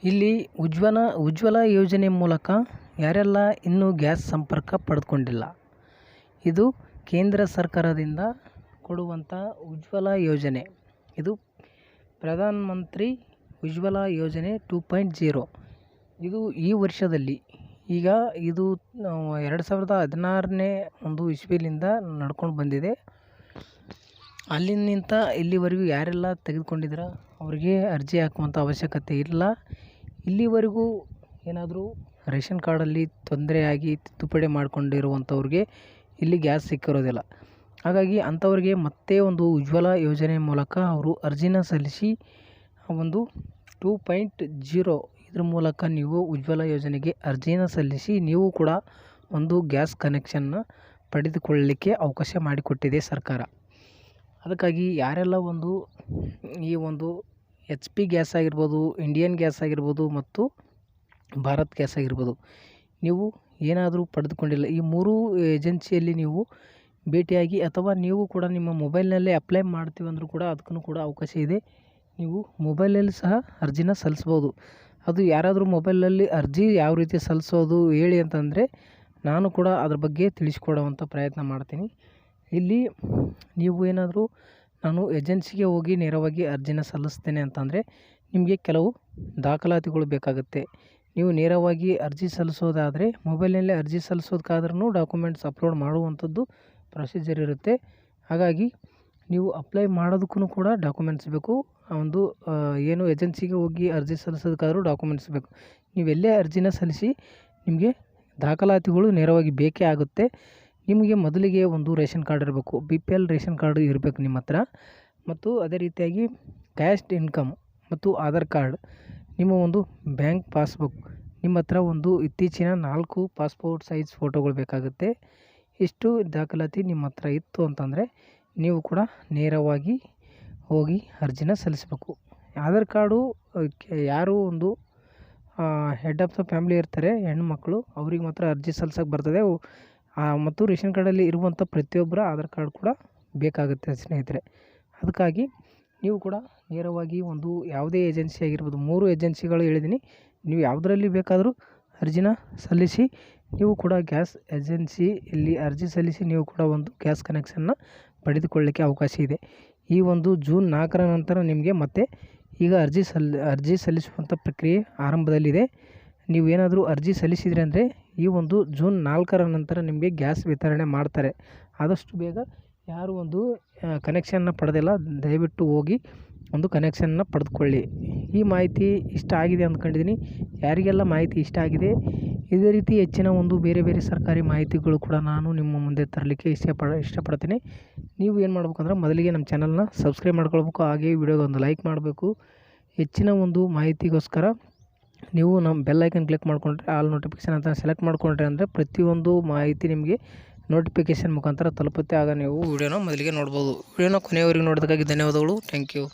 ಇಲ್ಲಿ ಉಜ್ವಲ ಯೋಜನೆ ಮೂಲಕ ಯಾರೆಲ್ಲ ಇನ್ನೂ ಗ್ಯಾಸ್ ಸಂಪರ್ಕ ಪಡೆದುಕೊಂಡಿಲ್ಲ, ಇದು ಕೇಂದ್ರ ಸರ್ಕಾರದಿಂದ ಕೊಡುವಂಥ ಉಜ್ವಲ ಯೋಜನೆ. ಇದು ಪ್ರಧಾನ ಮಂತ್ರಿ ಉಜ್ವಲ ಯೋಜನೆ 2.0. ಇದು ಈ ವರ್ಷದಲ್ಲಿ ಈಗ ಇದು 2016ನೇ ಒಂದು ಇಸ್ವಿಲಿಂದ ನಡ್ಕೊಂಡು ಬಂದಿದೆ. ಅಲ್ಲಿನಿಂದ ಇಲ್ಲಿವರೆಗೂ ಯಾರೆಲ್ಲ ತೆಗೆದುಕೊಂಡಿದ್ದೀರ ಅವರಿಗೆ ಅರ್ಜಿ ಹಾಕುವಂಥ ಅವಶ್ಯಕತೆ ಇಲ್ಲ. ಇಲ್ಲಿವರೆಗೂ ಏನಾದರೂ ರೇಷನ್ ಕಾರ್ಡಲ್ಲಿ ತೊಂದರೆಯಾಗಿ ತಿದ್ದುಪಡಿ ಮಾಡಿಕೊಂಡಿರುವಂಥವ್ರಿಗೆ ಇಲ್ಲಿ ಗ್ಯಾಸ್ ಸಿಕ್ಕಿರೋದಿಲ್ಲ. ಹಾಗಾಗಿ ಅಂಥವ್ರಿಗೆ ಮತ್ತೆ ಒಂದು ಉಜ್ವಲ ಯೋಜನೆ ಮೂಲಕ ಅವರು ಅರ್ಜಿನ ಸಲ್ಲಿಸಿ ಒಂದು 2.0 ಇದ್ರ ಮೂಲಕ ನೀವು ಉಜ್ವಲ ಯೋಜನೆಗೆ ಅರ್ಜಿನ ಸಲ್ಲಿಸಿ ನೀವು ಕೂಡ ಒಂದು ಗ್ಯಾಸ್ ಕನೆಕ್ಷನ್ನ ಪಡೆದುಕೊಳ್ಳಲಿಕ್ಕೆ ಅವಕಾಶ ಮಾಡಿಕೊಟ್ಟಿದೆ ಸರ್ಕಾರ. ಅದಕ್ಕಾಗಿ ಯಾರೆಲ್ಲ ಈ ಒಂದು HP ಗ್ಯಾಸ್ ಆಗಿರ್ಬೋದು, ಇಂಡಿಯನ್ ಗ್ಯಾಸ್ ಆಗಿರ್ಬೋದು ಮತ್ತು ಭಾರತ್ ಗ್ಯಾಸ್ ಆಗಿರ್ಬೋದು, ನೀವು ಏನಾದರೂ ಪಡೆದುಕೊಂಡಿಲ್ಲ, ಈ 3 ಏಜೆನ್ಸಿಯಲ್ಲಿ ನೀವು ಭೇಟಿಯಾಗಿ ಅಥವಾ ನೀವು ಕೂಡ ನಿಮ್ಮ ಮೊಬೈಲ್ನಲ್ಲೇ ಅಪ್ಲೈ ಮಾಡ್ತೀವಿ ಅಂದರೂ ಕೂಡ ಅದಕ್ಕೂ ಕೂಡ ಅವಕಾಶ ಇದೆ. ನೀವು ಮೊಬೈಲಲ್ಲಿ ಸಹ ಅರ್ಜಿನ ಸಲ್ಲಿಸ್ಬೋದು. ಅದು ಯಾರಾದರೂ ಮೊಬೈಲಲ್ಲಿ ಅರ್ಜಿ ಯಾವ ರೀತಿ ಸಲ್ಲಿಸೋದು ಹೇಳಿ ಅಂತಂದರೆ ನಾನು ಕೂಡ ಅದ್ರ ಬಗ್ಗೆ ತಿಳಿಸ್ಕೊಡುವಂಥ ಪ್ರಯತ್ನ ಮಾಡ್ತೀನಿ. ಇಲ್ಲಿ ನೀವು ಏನಾದರೂ ನಾನು ಏಜೆನ್ಸಿಗೆ ಹೋಗಿ ನೇರವಾಗಿ ಅರ್ಜಿನ ಸಲ್ಲಿಸ್ತೇನೆ ಅಂತಂದರೆ ನಿಮಗೆ ಕೆಲವು ದಾಖಲಾತಿಗಳು ಬೇಕಾಗುತ್ತೆ. ನೀವು ನೇರವಾಗಿ ಅರ್ಜಿ ಸಲ್ಲಿಸೋದಾದರೆ ಮೊಬೈಲ್ನಲ್ಲೇ ಅರ್ಜಿ ಸಲ್ಲಿಸೋದಕ್ಕಾದ್ರೂ ಡಾಕ್ಯುಮೆಂಟ್ಸ್ ಅಪ್ಲೋಡ್ ಮಾಡುವಂಥದ್ದು ಪ್ರೊಸೀಜರ್ ಇರುತ್ತೆ. ಹಾಗಾಗಿ ನೀವು ಅಪ್ಲೈ ಮಾಡೋದಕ್ಕೂ ಕೂಡ ಡಾಕ್ಯುಮೆಂಟ್ಸ್ ಬೇಕು. ಒಂದು ಏನು ಏಜೆನ್ಸಿಗೆ ಹೋಗಿ ಅರ್ಜಿ ಸಲ್ಲಿಸೋದಕ್ಕಾದ್ರೂ ಡಾಕ್ಯುಮೆಂಟ್ಸ್ ಬೇಕು. ನೀವೆಲ್ಲೇ ಅರ್ಜಿನ ಸಲ್ಲಿಸಿ ನಿಮಗೆ ದಾಖಲಾತಿಗಳು ನೇರವಾಗಿ ಬೇಕೇ ಆಗುತ್ತೆ. ನಿಮಗೆ ಮೊದಲಿಗೆ ಒಂದು ರೇಷನ್ ಕಾರ್ಡ್ ಇರಬೇಕು, BPL ರೇಷನ್ ಕಾರ್ಡ್ ಇರಬೇಕು ನಿಮ್ಮ ಹತ್ರ. ಮತ್ತು ಅದೇ ರೀತಿಯಾಗಿ ಕ್ಯಾಸ್ಟ್ ಇನ್ಕಮ್ ಮತ್ತು ಆಧಾರ್ ಕಾರ್ಡ್, ನಿಮ್ಮ ಒಂದು ಬ್ಯಾಂಕ್ ಪಾಸ್ಬುಕ್, ನಿಮ್ಮ ಹತ್ರ ಒಂದು ಇತ್ತೀಚಿನ 4 ಪಾಸ್ಪೋರ್ಟ್ ಸೈಜ್ ಫೋಟೋಗಳು ಬೇಕಾಗುತ್ತೆ. ಇಷ್ಟು ದಾಖಲಾತಿ ನಿಮ್ಮ ಹತ್ರ ಇತ್ತು ಅಂತಂದರೆ ನೀವು ಕೂಡ ನೇರವಾಗಿ ಹೋಗಿ ಅರ್ಜಿನ ಸಲ್ಲಿಸಬೇಕು. ಆಧಾರ್ ಕಾರ್ಡು ಯಾರು ಒಂದು ಹೆಡ್ ಆಫ್ ದ ಫ್ಯಾಮಿಲಿ ಇರ್ತಾರೆ, ಹೆಣ್ಣುಮಕ್ಕಳು, ಅವ್ರಿಗೆ ಮಾತ್ರ ಅರ್ಜಿ ಸಲ್ಲಿಸೋಕೆ ಬರ್ತದೆ. ಮತ್ತು ರೇಷನ್ ಕಾರ್ಡಲ್ಲಿ ಇರುವಂಥ ಪ್ರತಿಯೊಬ್ಬರ ಆಧಾರ್ ಕಾರ್ಡ್ ಕೂಡ ಬೇಕಾಗುತ್ತೆ ಸ್ನೇಹಿತರೆ. ಅದಕ್ಕಾಗಿ ನೀವು ಕೂಡ ನೇರವಾಗಿ ಒಂದು ಯಾವುದೇ ಏಜೆನ್ಸಿ ಆಗಿರ್ಬೋದು, 3 ಏಜೆನ್ಸಿಗಳು ಹೇಳಿದ್ದೀನಿ, ನೀವು ಯಾವುದರಲ್ಲಿ ಬೇಕಾದರೂ ಅರ್ಜಿನ ಸಲ್ಲಿಸಿ ನೀವು ಕೂಡ ಗ್ಯಾಸ್ ಏಜೆನ್ಸಿ ಇಲ್ಲಿ ಅರ್ಜಿ ಸಲ್ಲಿಸಿ ನೀವು ಕೂಡ ಒಂದು ಗ್ಯಾಸ್ ಕನೆಕ್ಷನ್ನ ಪಡೆದುಕೊಳ್ಳಲಿಕ್ಕೆ ಅವಕಾಶ ಇದೆ. ಈ ಒಂದು ಜೂನ್ 4ರ ನಂತರ ನಿಮಗೆ ಮತ್ತೆ ಈಗ ಅರ್ಜಿ ಸಲ್ಲಿಸುವಂಥ ಪ್ರಕ್ರಿಯೆ ಆರಂಭದಲ್ಲಿದೆ. ನೀವು ಏನಾದರೂ ಅರ್ಜಿ ಸಲ್ಲಿಸಿದರೆ ಅಂದರೆ ಈ ಒಂದು ಜೂನ್ 4ರ ನಂತರ ನಿಮಗೆ ಗ್ಯಾಸ್ ವಿತರಣೆ ಮಾಡ್ತಾರೆ. ಆದಷ್ಟು ಬೇಗ ಯಾರು ಒಂದು ಕನೆಕ್ಷನ್ನ ಪಡೆದಿಲ್ಲ ದಯವಿಟ್ಟು ಹೋಗಿ ಒಂದು ಕನೆಕ್ಷನ್ನ ಪಡೆದುಕೊಳ್ಳಿ. ಈ ಮಾಹಿತಿ ಇಷ್ಟ ಆಗಿದೆ ಅಂದ್ಕೊಂಡಿದ್ದೀನಿ. ಯಾರಿಗೆಲ್ಲ ಮಾಹಿತಿ ಇಷ್ಟ ಆಗಿದೆ ಇದೇ ರೀತಿ ಹೆಚ್ಚಿನ ಒಂದು ಬೇರೆ ಬೇರೆ ಸರ್ಕಾರಿ ಮಾಹಿತಿಗಳು ಕೂಡ ನಾನು ನಿಮ್ಮ ಮುಂದೆ ತರಲಿಕ್ಕೆ ಇಷ್ಟಪಡ್ತೀನಿ. ನೀವು ಏನು ಮಾಡ್ಬೇಕಂದ್ರೆ ಮೊದಲಿಗೆ ನಮ್ಮ ಚಾನಲ್ನ ಸಬ್ಸ್ಕ್ರೈಬ್ ಮಾಡ್ಕೊಳ್ಬೇಕು, ಹಾಗೆ ವಿಡಿಯೋಗೆ ಒಂದು ಲೈಕ್ ಮಾಡಬೇಕು. ಹೆಚ್ಚಿನ ಒಂದು ಮಾಹಿತಿಗೋಸ್ಕರ ನೀವು ನಮ್ಮ ಬೆಲ್ ಐಕನ್ ಕ್ಲಿಕ್ ಮಾಡಿಕೊಂಡ್ರೆ ಆಲ್ ನೋಟಿಫಿಕೇಷನ್ ಅಂತ ಸೆಲೆಕ್ಟ್ ಮಾಡಿಕೊಂಡ್ರೆ ಅಂದರೆ ಪ್ರತಿಯೊಂದು ಮಾಹಿತಿ ನಿಮಗೆ ನೋಟಿಫಿಕೇಷನ್ ಮುಖಾಂತರ ತಲುಪುತ್ತೆ. ಆಗ ನೀವು ವಿಡಿಯೋನ ಮೊದಲಿಗೆ ನೋಡ್ಬೋದು. ವಿಡಿಯೋನ ಕೊನೆಯವರೆಗೂ ನೋಡೋದಕ್ಕಾಗಿ ಧನ್ಯವಾದಗಳು. Thank you.